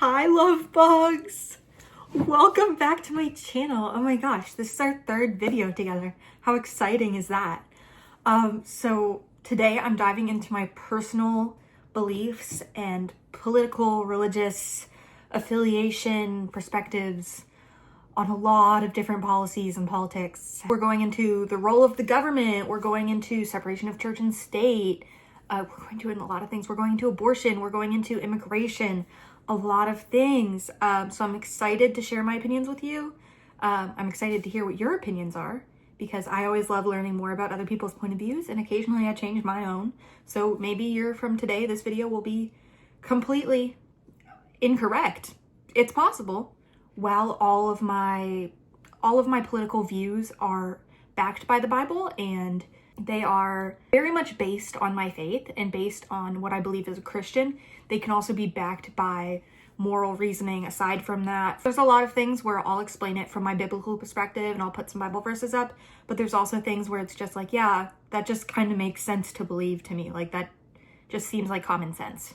Hi, love bugs. Welcome back to my channel. Oh my gosh, this is our third video together. How exciting is that? So today I'm diving into my personal beliefs and political, religious affiliation perspectives on a lot of different policies and politics. We're going into the role of the government. We're going into separation of church and state. We're going to a lot of things. We're going into abortion. We're going into immigration. A lot of things. So I'm excited to share my opinions with you. I'm excited to hear what your opinions are because I always love learning more about other people's point of views, and occasionally I change my own. So maybe you're from today, this video will be completely incorrect. It's possible. While all of my political views are backed by the Bible and they are very much based on my faith and based on what I believe as a Christian, they can also be backed by moral reasoning aside from that. There's a lot of things where I'll explain it from my biblical perspective and I'll put some Bible verses up, but there's also things where it's just like, yeah, that just kind of makes sense to believe to me. Like that just seems like common sense.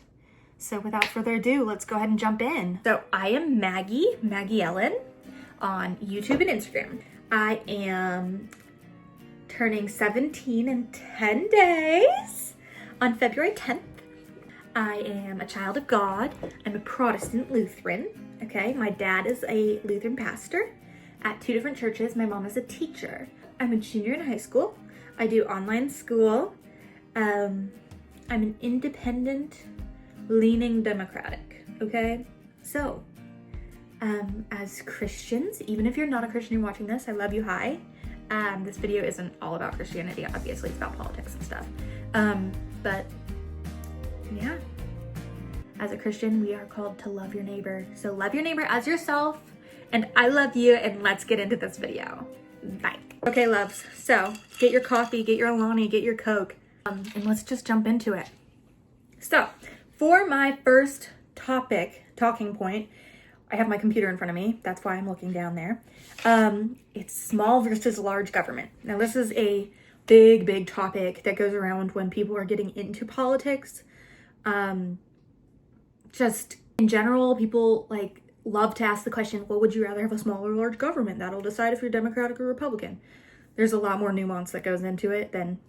So without further ado, let's go ahead and jump in. So I am Maggie Ellen on YouTube and Instagram. I am turning 17 in 10 days on February 10th. I am a child of God. I'm a Protestant Lutheran, okay? My dad is a Lutheran pastor at 2 different churches. My mom is a teacher. I'm a junior in high school. I do online school. I'm an independent, leaning Democratic, okay? So, as Christians, even if you're not a Christian and watching this, I love you, hi. This video isn't all about Christianity, obviously it's about politics and stuff. But yeah, as a Christian, we are called to love your neighbor. So love your neighbor as yourself, and I love you, and let's get into this video. Bye. Okay, loves, so get your coffee, get your Alani, get your Coke, and let's just jump into it. So for my first talking point, I have my computer in front of me. That's why I'm looking down there. It's small versus large government. Now, this is a big topic that goes around when people are getting into politics. Just in general, people love to ask the question, well, would you rather have a small or large government? That'll decide if you're Democratic or Republican. There's a lot more nuance that goes into it than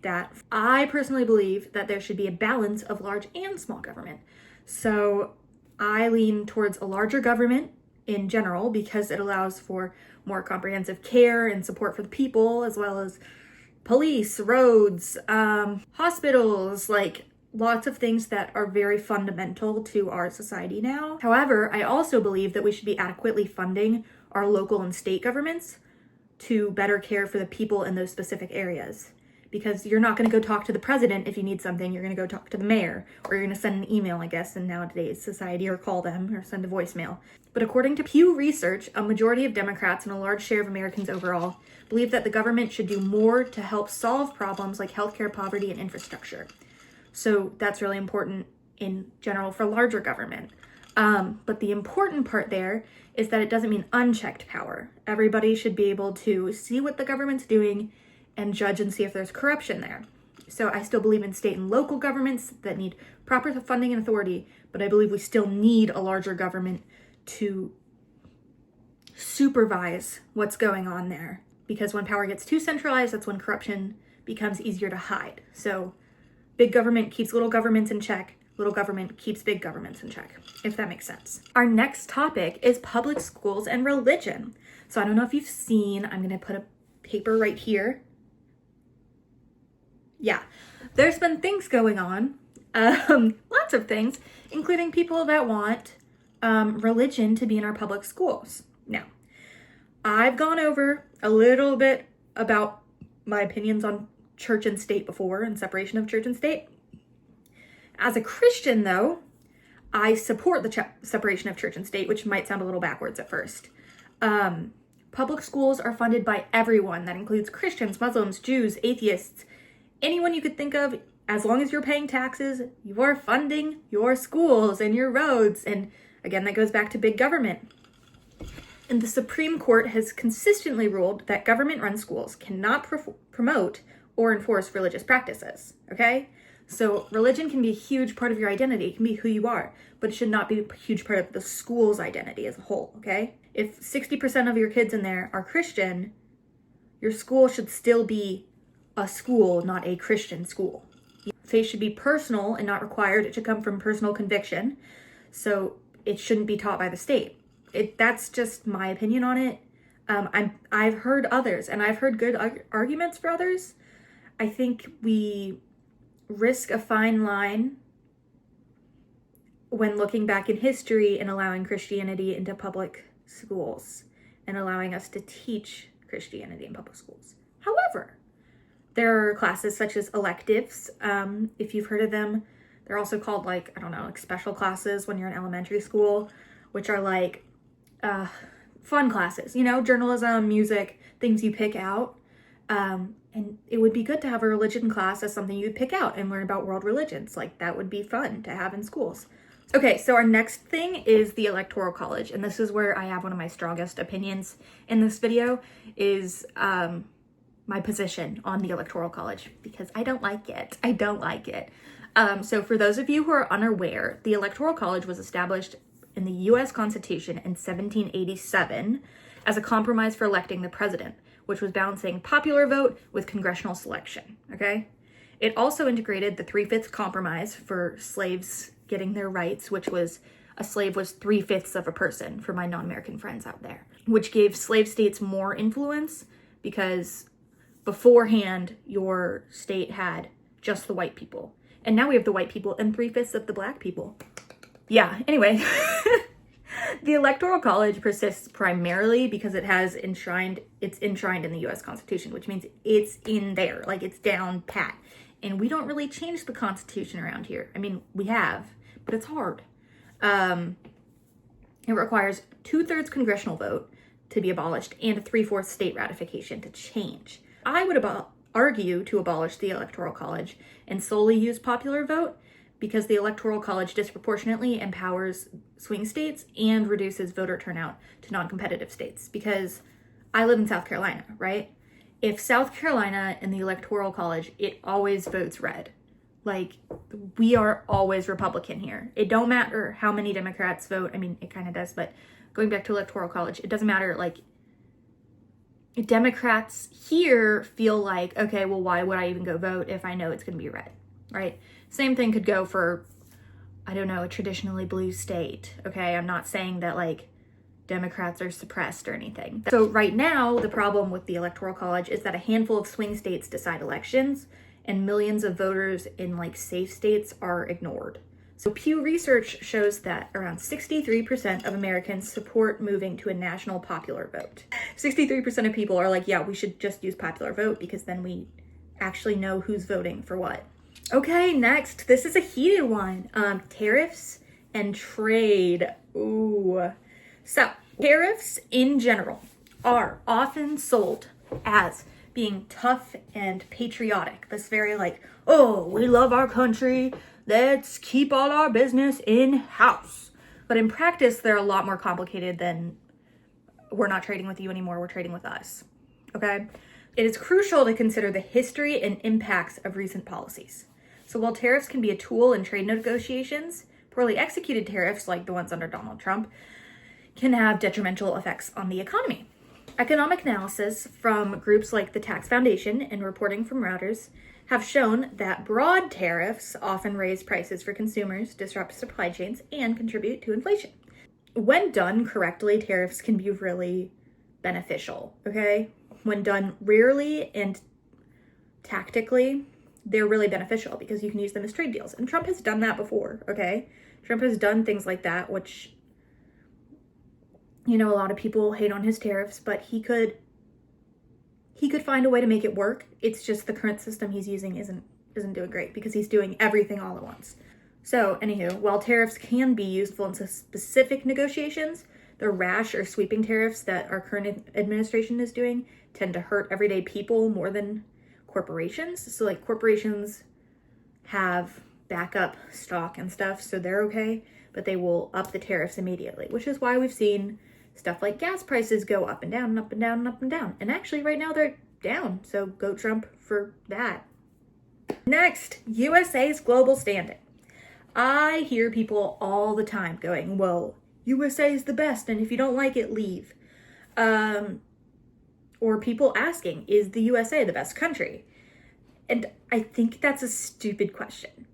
that. I personally believe that there should be a balance of large and small government. So I lean towards a larger government in general because it allows for more comprehensive care and support for the people, as well as police, roads, hospitals, lots of things that are very fundamental to our society now. However, I also believe that we should be adequately funding our local and state governments to better care for the people in those specific areas. Because you're not going to go talk to the president if you need something. You're going to go talk to the mayor, or you're going to send an email, I guess, in nowadays society, or call them, or send a voicemail. But according to Pew Research, a majority of Democrats and a large share of Americans overall believe that the government should do more to help solve problems like healthcare, poverty, and infrastructure. So that's really important in general for larger government. But the important part there is that it doesn't mean unchecked power. Everybody should be able to see what the government's doing and judge and see if there's corruption there. So I still believe in state and local governments that need proper funding and authority, but I believe we still need a larger government to supervise what's going on there. Because when power gets too centralized, that's when corruption becomes easier to hide. So big government keeps little governments in check, little government keeps big governments in check, if that makes sense. Our next topic is public schools and religion. So I don't know if you've seen, I'm gonna put a paper right here. Yeah, there's been things going on, lots of things, including people that want religion to be in our public schools. Now, I've gone over a little bit about my opinions on church and state before and separation of church and state. As a Christian, though, I support the separation of church and state, which might sound a little backwards at first. Public schools are funded by everyone. That includes Christians, Muslims, Jews, atheists, anyone you could think of. As long as you're paying taxes, you are funding your schools and your roads. And again, that goes back to big government. And the Supreme Court has consistently ruled that government-run schools cannot promote or enforce religious practices, okay? So religion can be a huge part of your identity. It can be who you are, but it should not be a huge part of the school's identity as a whole, okay? If 60% of your kids in there are Christian, your school should still be a school, not a Christian school. Faith should be personal and not required. It should come from personal conviction. So it shouldn't be taught by the state. That's just my opinion on it. I've heard others, and I've heard good arguments for others. I think we risk a fine line when looking back in history and allowing Christianity into public schools and allowing us to teach Christianity in public schools. However, there are classes such as electives. If you've heard of them, they're also called like special classes when you're in elementary school, which are like fun classes, journalism, music, things you pick out. And it would be good to have a religion class as something you'd pick out and learn about world religions. Like that would be fun to have in schools. Okay, so our next thing is the Electoral College. And this is where I have one of my strongest opinions in this video is my position on the Electoral College because I don't like it. I don't like it. So for those of you who are unaware, the Electoral College was established in the U.S. Constitution in 1787 as a compromise for electing the president, which was balancing popular vote with congressional selection, okay? It also integrated the 3/5 compromise for slaves getting their rights, which was a slave was 3/5 of a person for my non-American friends out there, which gave slave states more influence because beforehand your state had just the white people. And now we have the white people and 3/5 of the black people. Yeah, anyway. The Electoral College persists primarily because it's enshrined in the U.S. Constitution, which means it's in there, like it's down pat. And we don't really change the Constitution around here. I mean, we have, but it's hard. It requires 2/3 congressional vote to be abolished and a 3/4 state ratification to change. I would argue to abolish the Electoral College and solely use popular vote because the Electoral College disproportionately empowers swing states and reduces voter turnout to non-competitive states. Because I live in South Carolina, right? If South Carolina in the Electoral College, it always votes red. Like, we are always Republican here. It don't matter how many Democrats vote. I mean, it kind of does, but going back to Electoral College, it doesn't matter. Like, Democrats here feel like, okay, well, why would I even go vote if I know it's going to be red, right? Same thing could go for, a traditionally blue state, okay? I'm not saying that, like, Democrats are suppressed or anything. So right now, the problem with the Electoral College is that a handful of swing states decide elections, and millions of voters in, like, safe states are ignored. So Pew Research shows that around 63% of Americans support moving to a national popular vote. 63% of people are like, yeah, we should just use popular vote because then we actually know who's voting for what. Okay, next, this is a heated one. Tariffs and trade. Ooh. So, tariffs in general are often sold as being tough and patriotic. This very like, oh, we love our country. Let's keep all our business in-house. But in practice, they're a lot more complicated than we're not trading with you anymore, we're trading with us. Okay? It is crucial to consider the history and impacts of recent policies. So while tariffs can be a tool in trade negotiations, poorly executed tariffs, like the ones under Donald Trump, can have detrimental effects on the economy. Economic analysis from groups like the Tax Foundation and reporting from Reuters have shown that broad tariffs often raise prices for consumers, disrupt supply chains, and contribute to inflation. When done correctly, tariffs can be really beneficial, okay? When done rarely and tactically, they're really beneficial because you can use them as trade deals. And Trump has done that before, okay? Trump has done things like that, which, a lot of people hate on his tariffs, but he could find a way to make it work. It's just the current system he's using isn't doing great because he's doing everything all at once. So, anywho, while tariffs can be useful in specific negotiations, the rash or sweeping tariffs that our current administration is doing tend to hurt everyday people more than corporations. So, like, corporations have backup stock and stuff, so they're okay, but they will up the tariffs immediately, which is why we've seen stuff like gas prices go up and down and up and down and up and down. And actually, right now, they're down, so go Trump for that. Next, USA's global standing. I hear people all the time going, well, USA is the best, and if you don't like it, leave. Or people asking, is the USA the best country? And I think that's a stupid question.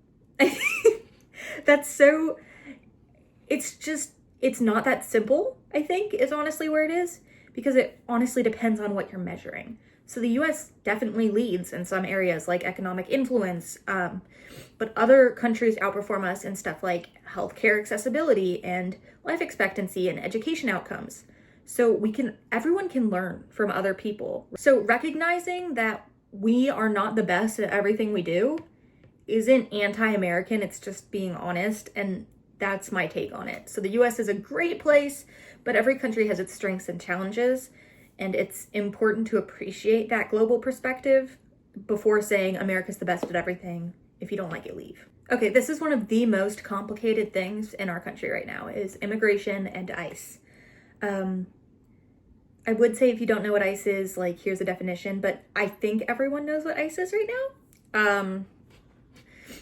It's not that simple, I think, is honestly where it is, because it honestly depends on what you're measuring. So the US definitely leads in some areas like economic influence, but other countries outperform us in stuff like healthcare accessibility and life expectancy and education outcomes. So everyone can learn from other people. So recognizing that we are not the best at everything we do isn't anti-American, it's just being honest, and that's my take on it. So the US is a great place, but every country has its strengths and challenges, and it's important to appreciate that global perspective before saying America's the best at everything. If you don't like it, leave. Okay, this is one of the most complicated things in our country right now, is immigration and ICE. I would say if you don't know what ICE is, like, here's a definition, but I think everyone knows what ICE is right now.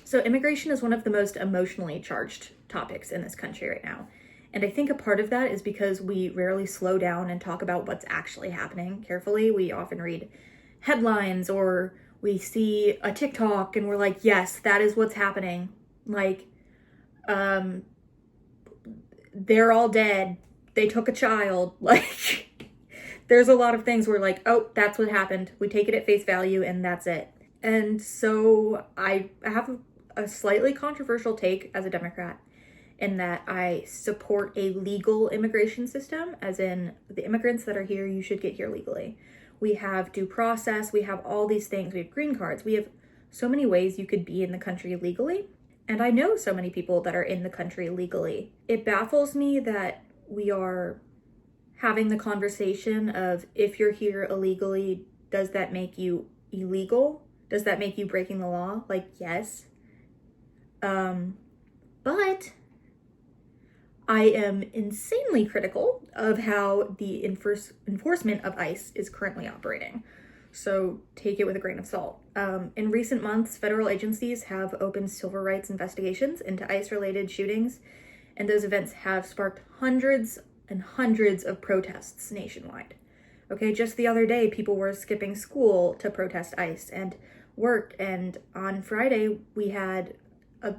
So immigration is one of the most emotionally charged topics in this country right now. And I think a part of that is because we rarely slow down and talk about what's actually happening carefully. We often read headlines or we see a TikTok and we're like, yes, that is what's happening. Like, they're all dead. They took a child. Like, there's a lot of things where like, oh, that's what happened. We take it at face value and that's it. And so I have a slightly controversial take as a Democrat in that I support a legal immigration system, as in the immigrants that are here, you should get here legally. We have due process, we have all these things, we have green cards, we have so many ways you could be in the country legally. And I know so many people that are in the country legally. It baffles me that we are having the conversation of, if you're here illegally, does that make you illegal? Does that make you breaking the law? Like, yes. But I am insanely critical of how the enforcement of ICE is currently operating. So take it with a grain of salt. In recent months, federal agencies have opened civil rights investigations into ICE-related shootings, and those events have sparked hundreds and hundreds of protests nationwide. Okay, just the other day, people were skipping school to protest ICE and work, and on Friday, we had a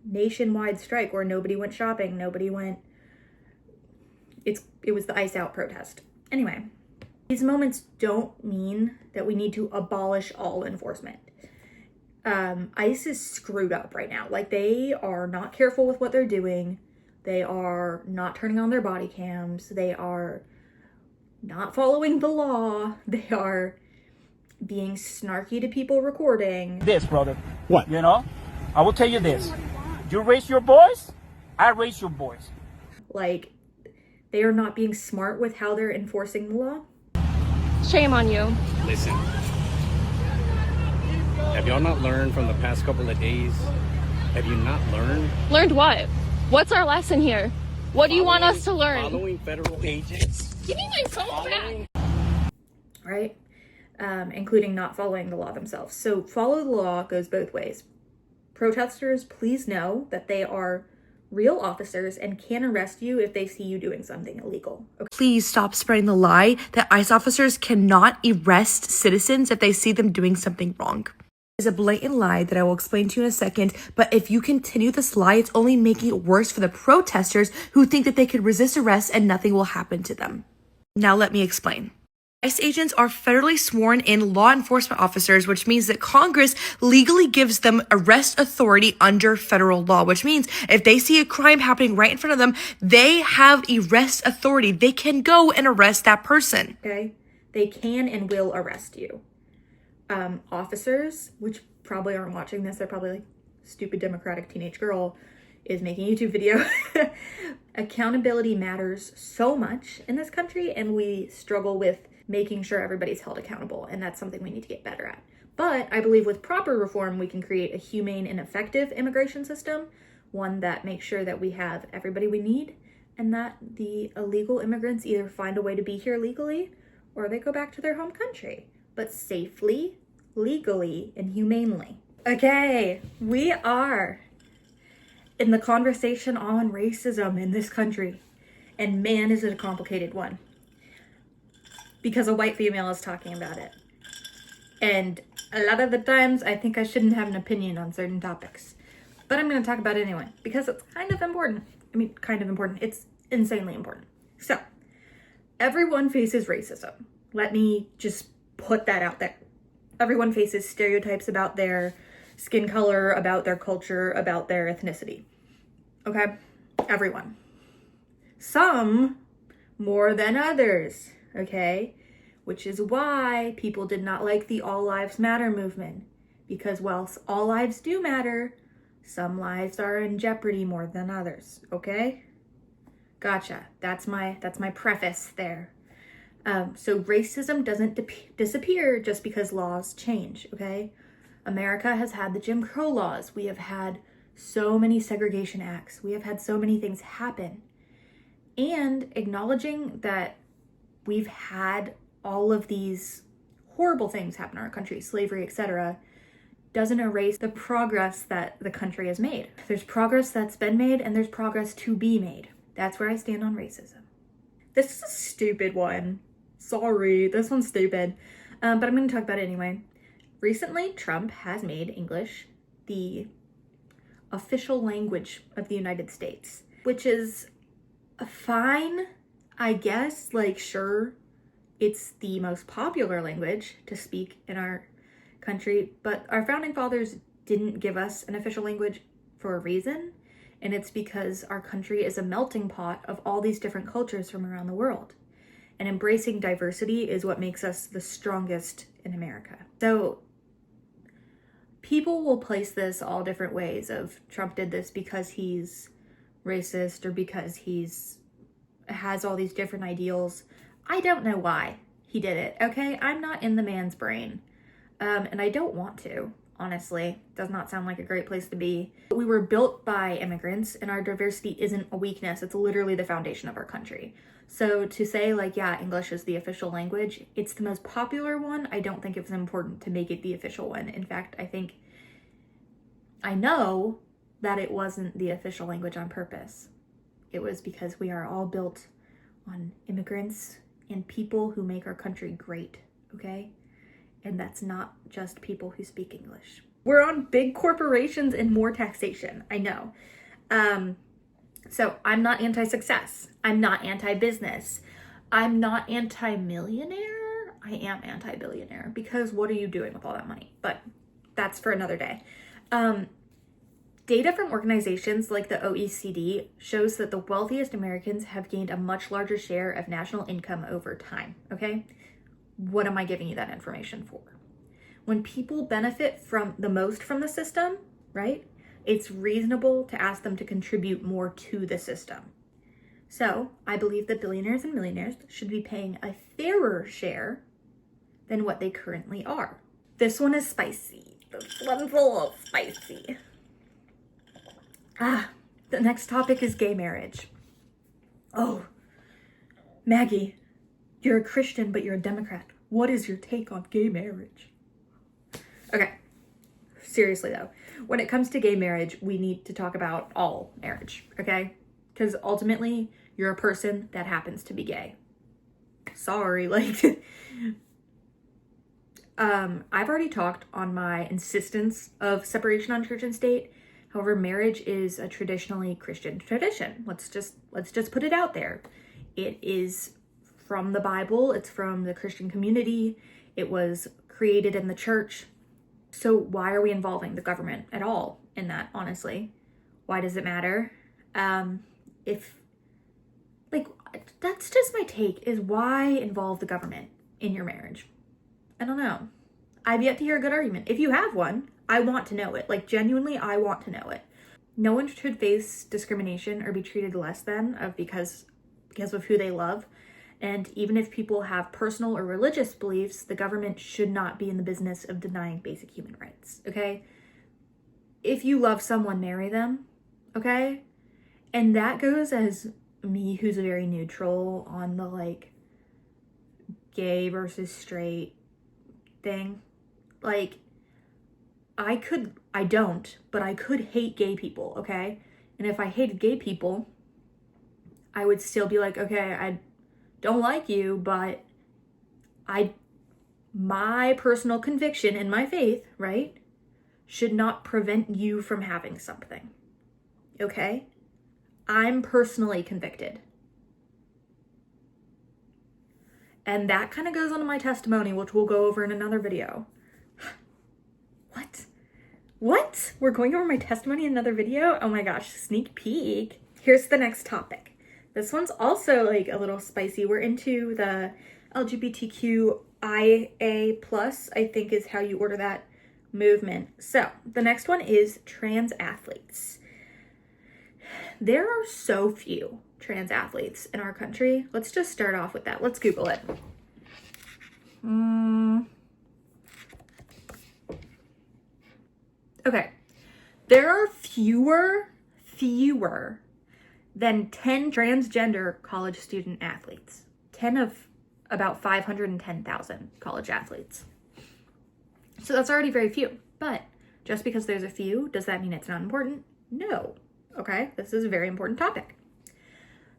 nationwide strike where nobody went shopping, it was the ICE out protest. Anyway, these moments don't mean that we need to abolish all enforcement. ICE is screwed up right now. Like, they are not careful with what they're doing. They are not turning on their body cams. They are not following the law. They are being snarky to people recording. This, brother. What? You know, I will tell you this. You raise your voice, I raise your voice. Like, they are not being smart with how they're enforcing the law. Shame on you. Listen, have y'all not learned from the past couple of days? Have you not learned? Learned what? What's our lesson here? What do you want us to learn? Following federal agents. Give me my phone back. Right? Including not following the law themselves. So follow the law goes both ways. Protesters, please know that they are real officers and can arrest you if they see you doing something illegal. Okay. Please stop spreading the lie that ICE officers cannot arrest citizens if they see them doing something wrong. It's a blatant lie that I will explain to you in a second, but if you continue this lie, it's only making it worse for the protesters who think that they could resist arrest and nothing will happen to them. Now let me explain. ICE agents are federally sworn in law enforcement officers, which means that Congress legally gives them arrest authority under federal law, which means if they see a crime happening right in front of them, they have arrest authority. They can go and arrest that person. Okay? They can and will arrest you. Officers, which probably aren't watching this, they're probably like, stupid Democratic teenage girl is making a YouTube video. Accountability matters so much in this country, and we struggle with making sure everybody's held accountable, and that's something we need to get better at. But I believe with proper reform, we can create a humane and effective immigration system, one that makes sure that we have everybody we need, and that the illegal immigrants either find a way to be here legally or they go back to their home country, but safely, legally, and humanely. Okay, we are in the conversation on racism in this country. And man, is it a complicated one. Because a white female is talking about it. And a lot of the times, I think I shouldn't have an opinion on certain topics. But I'm going to talk about it anyway, because it's kind of important. I mean, kind of important. It's insanely important. So, everyone faces racism. Let me just put that out there. Everyone faces stereotypes about their skin color, about their culture, about their ethnicity. Okay? Everyone. Some more than others. Okay? Which is why people did not like the All Lives Matter movement. Because whilst all lives do matter, some lives are in jeopardy more than others. Okay? Gotcha. That's my preface there. So racism doesn't disappear just because laws change, okay? America has had the Jim Crow laws. We have had so many segregation acts. We have had so many things happen. And acknowledging that we've had all of these horrible things happen in our country, slavery, etc., doesn't erase the progress that the country has made. There's progress that's been made and there's progress to be made. That's where I stand on racism. This is a stupid one. Sorry, this one's stupid. But I'm going to talk about it anyway. Recently, Trump has made English the official language of the United States, which is fine, I guess. Like, sure, it's the most popular language to speak in our country, but our founding fathers didn't give us an official language for a reason. And it's because our country is a melting pot of all these different cultures from around the world. And embracing diversity is what makes us the strongest in America. So people will place this all different ways of Trump did this because he's racist or because has all these different ideals. I don't know why he did it, okay? I'm not in the man's brain. And I don't want to. Honestly, does not sound like a great place to be. We were built by immigrants and our diversity isn't a weakness. It's literally the foundation of our country. So to say like, yeah, English is the official language, it's the most popular one. I don't think it was important to make it the official one. In fact, I know that it wasn't the official language on purpose. It was because we are all built on immigrants and people who make our country great, okay? And that's not just people who speak English. We're on big corporations and more taxation, I know. So I'm not anti-success. I'm not anti-business. I'm not anti-millionaire. I am anti-billionaire because what are you doing with all that money? But that's for another day. Data from organizations like the OECD shows that the wealthiest Americans have gained a much larger share of national income over time, okay? What am I giving you that information for? When people benefit from the system, right? It's reasonable to ask them to contribute more to the system. So I believe that billionaires and millionaires should be paying a fairer share than what they currently are. This one is spicy. This one's a little spicy. The next topic is gay marriage. Oh, Maggie, you're a Christian, but you're a Democrat. What is your take on gay marriage? Okay, seriously though, when it comes to gay marriage, we need to talk about all marriage, okay? Because ultimately, you're a person that happens to be gay. Sorry, like, I've already talked on my insistence of separation on church and state. However, marriage is a traditionally Christian tradition. Let's just put it out there. It is from the Bible. It's from the Christian community. It was created in the church. So why are we involving the government at all in that, honestly? Why does it matter? That's just my take, is why involve the government in your marriage? I don't know. I've yet to hear a good argument. If you have one, I want to know it. Like, genuinely, I want to know it. No one should face discrimination or be treated less than because of who they love. And even if people have personal or religious beliefs, the government should not be in the business of denying basic human rights, okay? If you love someone, marry them, okay? And that goes as me, who's very neutral on the, like, gay versus straight thing. Like, I don't, but I could hate gay people, okay? And if I hated gay people, I would still be like, okay, I don't like you, but my personal conviction and my faith, right, should not prevent you from having something, okay? I'm personally convicted. And that kind of goes on to my testimony, which we'll go over in another video. What? We're going over my testimony in another video? Oh my gosh, sneak peek. Here's the next topic. This one's also like a little spicy. We're into the LGBTQ IA+, I think is how you order that movement. So the next one is trans athletes. There are so few trans athletes in our country. Let's just start off with that. Let's Google it. Okay. There are fewer than 10 transgender college student athletes. 10 of about 510,000 college athletes. So that's already very few. But just because there's a few, does that mean it's not important? No. Okay, this is a very important topic.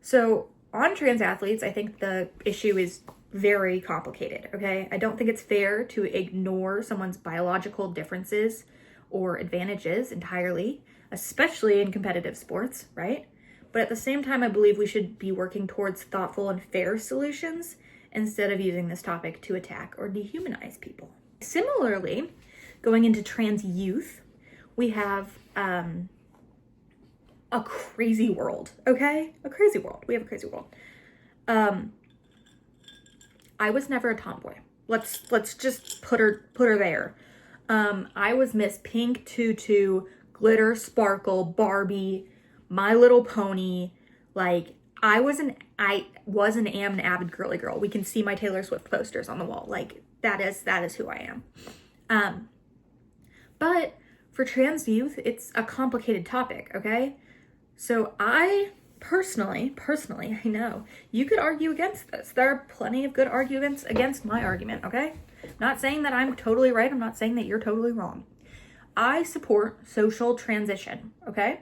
So on trans athletes, I think the issue is very complicated, okay? I don't think it's fair to ignore someone's biological differences or advantages entirely, especially in competitive sports, right? But at the same time, I believe we should be working towards thoughtful and fair solutions instead of using this topic to attack or dehumanize people. Similarly, going into trans youth, we have a crazy world, okay? A crazy world. We have a crazy world. I was never a tomboy. Let's just put her there. I was Miss Pink Tutu, Glitter Sparkle, Barbie, My Little Pony. Like, I was and am an avid girly girl. We can see my Taylor Swift posters on the wall. Like, that is who I am. But for trans youth, it's a complicated topic, okay? So I personally, I know you could argue against this. There are plenty of good arguments against my argument, okay? Not saying that I'm totally right. I'm not saying that you're totally wrong. I support social transition, okay?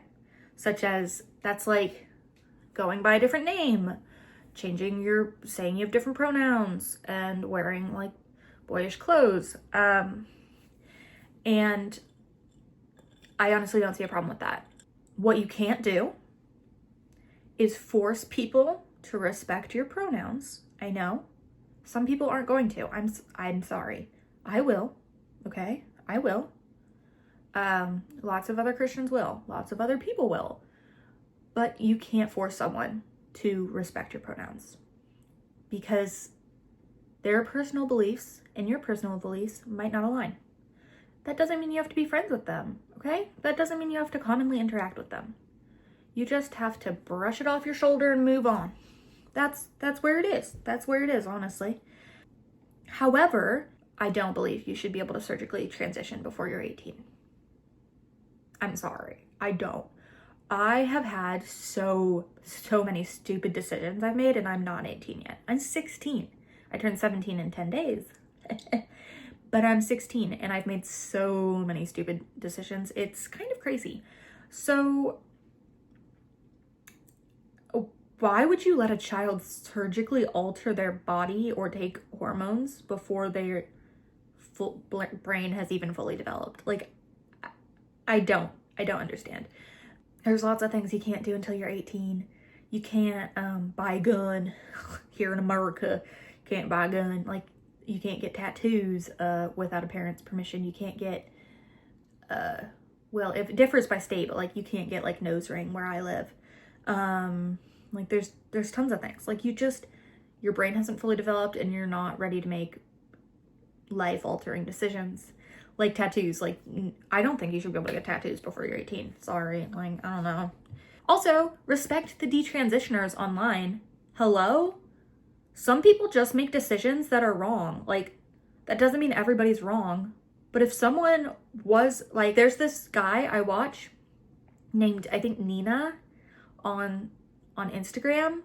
Such as, that's like going by a different name, saying you have different pronouns, and wearing like boyish clothes. And I honestly don't see a problem with that. What you can't do is force people to respect your pronouns. I know some people aren't going to. I'm sorry. I will. Okay? I will. Lots of other Christians will. Lots of other people will. But you can't force someone to respect your pronouns, because their personal beliefs and your personal beliefs might not align. That doesn't mean you have to be friends with them, okay? That doesn't mean you have to commonly interact with them. You just have to brush it off your shoulder and move on. That's where it is. That's where it is, honestly. However, I don't believe you should be able to surgically transition before you're 18. I'm sorry. I don't. I have had so many stupid decisions I've made, and I'm not 18 yet. I'm 16. I turned 17 in 10 days. But I'm 16 and I've made so many stupid decisions. It's kind of crazy. So why would you let a child surgically alter their body or take hormones before their full brain has even fully developed? Like, I don't understand. There's lots of things you can't do until you're 18. You can't buy a gun here in America. You can't buy a gun. Like, you can't get tattoos without a parent's permission. You can't get, well, it differs by state, but like you can't get like nose ring where I live. Like there's tons of things. Like your brain hasn't fully developed and you're not ready to make life altering decisions. Like tattoos, like I don't think you should be able to get tattoos before you're 18. Sorry, like I don't know. Also, respect the detransitioners online. Hello? Some people just make decisions that are wrong. Like, that doesn't mean everybody's wrong. But if someone was, like, there's this guy I watch named, I think, Nina on Instagram,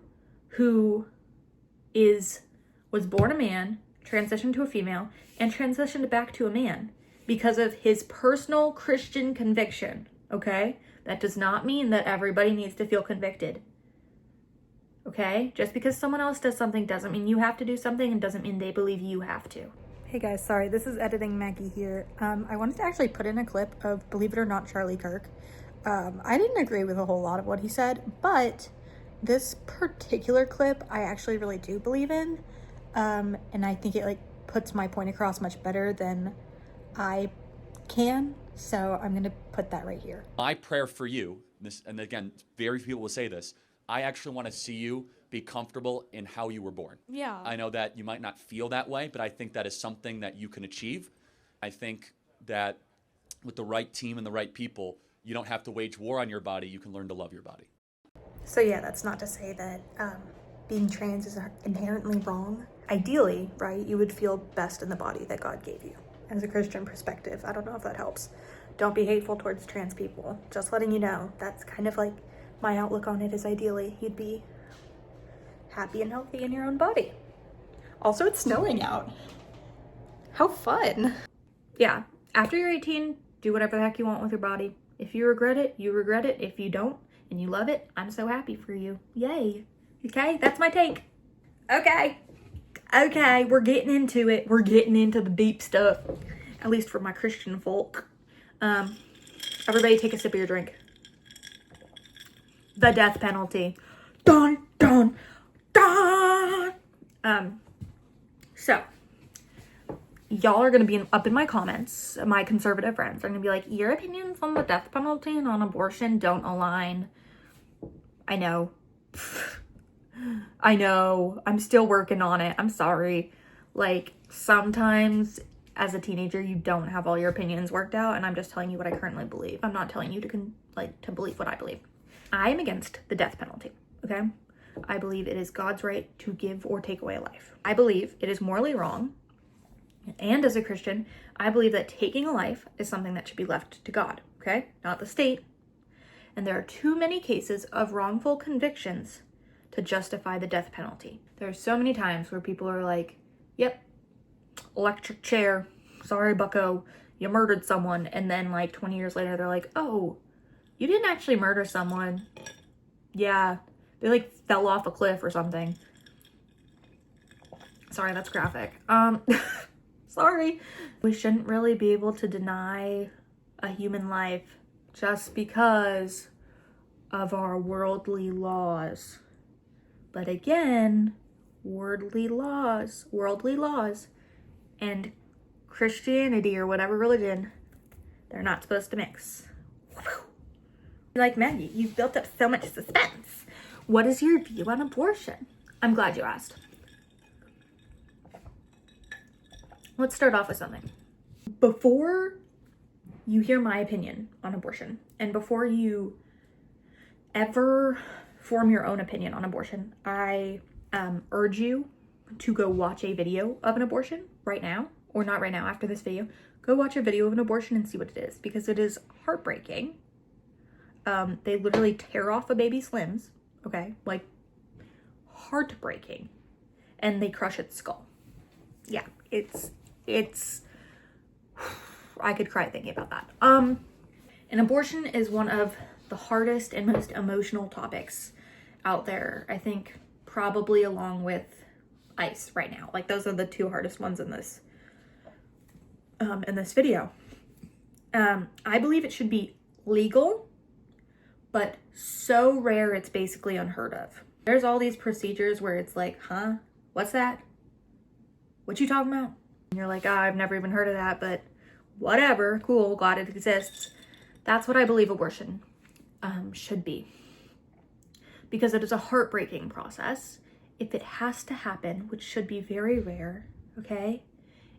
who was born a man, transitioned to a female, and transitioned back to a man. because of his personal Christian conviction, okay? That does not mean that everybody needs to feel convicted, okay? Just because someone else does something doesn't mean you have to do something, and doesn't mean they believe you have to. Hey guys, sorry, this is Editing Maggie here. I wanted to actually put in a clip of, believe it or not, Charlie Kirk. I didn't agree with a whole lot of what he said, but this particular clip I actually really do believe in. And I think it like puts my point across much better than I can. So I'm gonna put that right here. My prayer for you, this, and again, very few people will say this, I actually want to see you be comfortable in how you were born. Yeah. I know that you might not feel that way, but I think that is something that you can achieve. I think that with the right team and the right people, you don't have to wage war on your body. You can learn to love your body. So yeah, that's not to say that being trans is inherently wrong. Ideally, right, you would feel best in the body that God gave you. As a Christian perspective, I don't know if that helps. Don't be hateful towards trans people. Just letting you know, that's kind of like my outlook on it is ideally you'd be happy and healthy in your own body. Also, it's snowing out. How fun. Yeah, after you're 18, do whatever the heck you want with your body. If you regret it, you regret it. If you don't and you love it, I'm so happy for you. Yay. Okay, that's my take. Okay, we're getting into it. We're getting into the deep stuff, at least for my Christian folk. Everybody take a sip of your drink. The death penalty. Dun, dun, dun. So, y'all are going to be up in my comments. My conservative friends are going to be like, your opinions on the death penalty and on abortion don't align. I know. I know. I'm still working on it. I'm sorry. Like, sometimes as a teenager, you don't have all your opinions worked out, and I'm just telling you what I currently believe. I'm not telling you to believe what I believe. I am against the death penalty, okay? I believe it is God's right to give or take away a life. I believe it is morally wrong. And as a Christian, I believe that taking a life is something that should be left to God, okay? Not the state. And there are too many cases of wrongful convictions to justify the death penalty. There are so many times where people are like, yep, electric chair, sorry bucko, you murdered someone. And then like 20 years later, they're like, oh, you didn't actually murder someone. Yeah, they like fell off a cliff or something. Sorry, that's graphic. Sorry. We shouldn't really be able to deny a human life just because of our worldly laws. But again, worldly laws and Christianity or whatever religion, they're not supposed to mix. Like Maggie, you've built up so much suspense. What is your view on abortion? I'm glad you asked. Let's start off with something. Before you hear my opinion on abortion, and before you ever form your own opinion on abortion, I urge you to go watch a video of an abortion right now, or not right now, after this video. Go watch a video of an abortion and see what it is, because it is heartbreaking. They literally tear off a baby's limbs, okay? Like, heartbreaking. And they crush its skull. Yeah, it's I could cry thinking about that. And abortion is one of the hardest and most emotional topics out there. I think probably along with ICE right now. Like, those are the two hardest ones in this video. I believe it should be legal, but so rare it's basically unheard of. There's all these procedures where it's like, huh? What's that? What you talking about? And you're like, I've never even heard of that, but whatever, cool, glad it exists. That's what I believe abortion should be. Because it is a heartbreaking process. If it has to happen, which should be very rare, okay?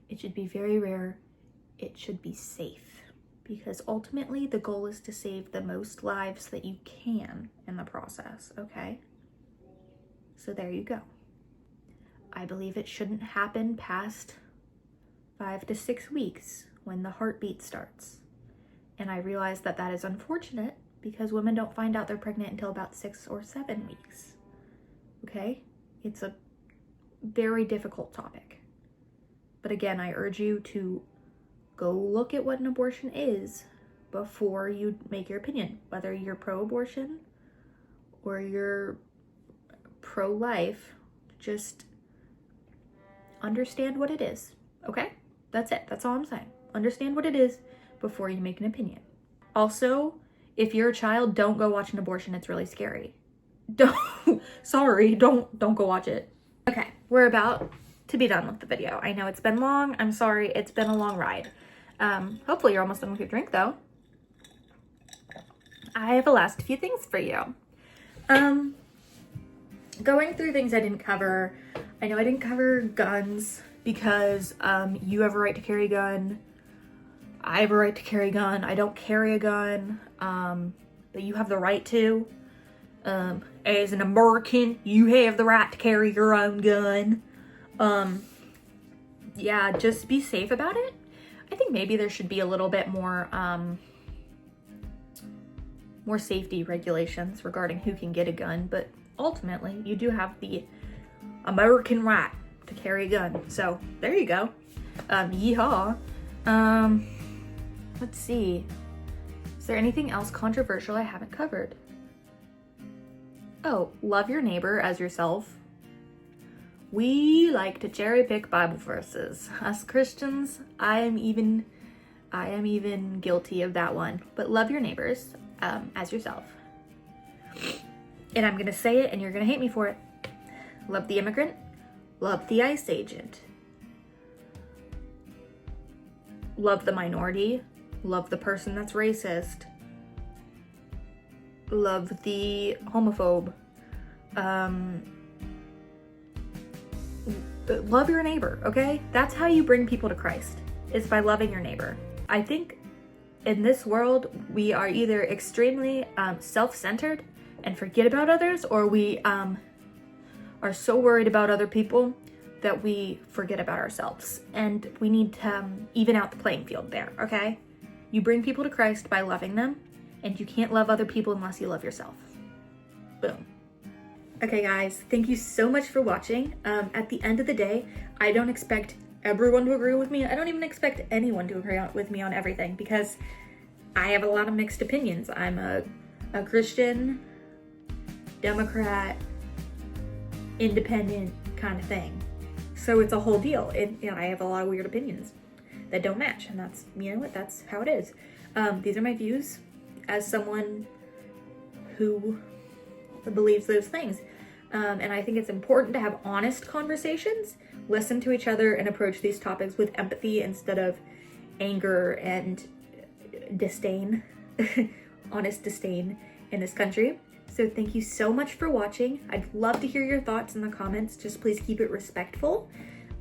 It should be very rare. It should be safe. Because ultimately the goal is to save the most lives that you can in the process, okay? So there you go. I believe it shouldn't happen past 5 to 6 weeks when the heartbeat starts. And I realize that that is unfortunate because women don't find out they're pregnant until about 6 or 7 weeks. Okay? It's a very difficult topic. But again, I urge you to go look at what an abortion is before you make your opinion, whether you're pro-abortion or you're pro-life. Just understand what it is, okay? That's it. That's all I'm saying. Understand what it is before you make an opinion. Also, if you're a child, don't go watch an abortion. It's really scary. Don't go watch it. Okay, we're about to be done with the video. I know it's been long. I'm sorry. It's been a long ride. Hopefully you're almost done with your drink though. I have a last few things for you. Going through things I didn't cover. I know I didn't cover guns because you have a right to carry a gun. I have a right to carry a gun. I don't carry a gun, but you have the right to. As an American, you have the right to carry your own gun. Yeah, just be safe about it. I think maybe there should be a little bit more safety regulations regarding who can get a gun, but ultimately you do have the American right to carry a gun. So there you go. Yeehaw. Let's see. Is there anything else controversial I haven't covered? Oh, love your neighbor as yourself. We like to cherry pick Bible verses. Us Christians, I am even guilty of that one. But love your neighbors as yourself. And I'm gonna say it and you're gonna hate me for it. Love the immigrant, love the ICE agent. Love the minority, love the person that's racist. Love the homophobe. Love your neighbor, okay? That's how you bring people to Christ, is by loving your neighbor. I think in this world, we are either extremely self-centered and forget about others, or we are so worried about other people that we forget about ourselves. And we need to even out the playing field there, okay? You bring people to Christ by loving them, and you can't love other people unless you love yourself. Boom. Okay guys, thank you so much for watching. At the end of the day, I don't expect everyone to agree with me. I don't even expect anyone to agree with me on everything because I have a lot of mixed opinions. I'm a Christian, Democrat, independent kind of thing. So it's a whole deal. I have a lot of weird opinions that don't match, and that's, you know what, that's how it is. These are my views as someone who believes those things. And I think it's important to have honest conversations, listen to each other, and approach these topics with empathy instead of anger and disdain, honest disdain in this country. So thank you so much for watching. I'd love to hear your thoughts in the comments. Just please keep it respectful.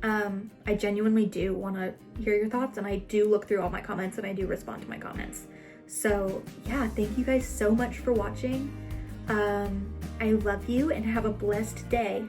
I genuinely do want to hear your thoughts, and I do look through all my comments and I do respond to my comments. So yeah, thank you guys so much for watching. I love you and have a blessed day.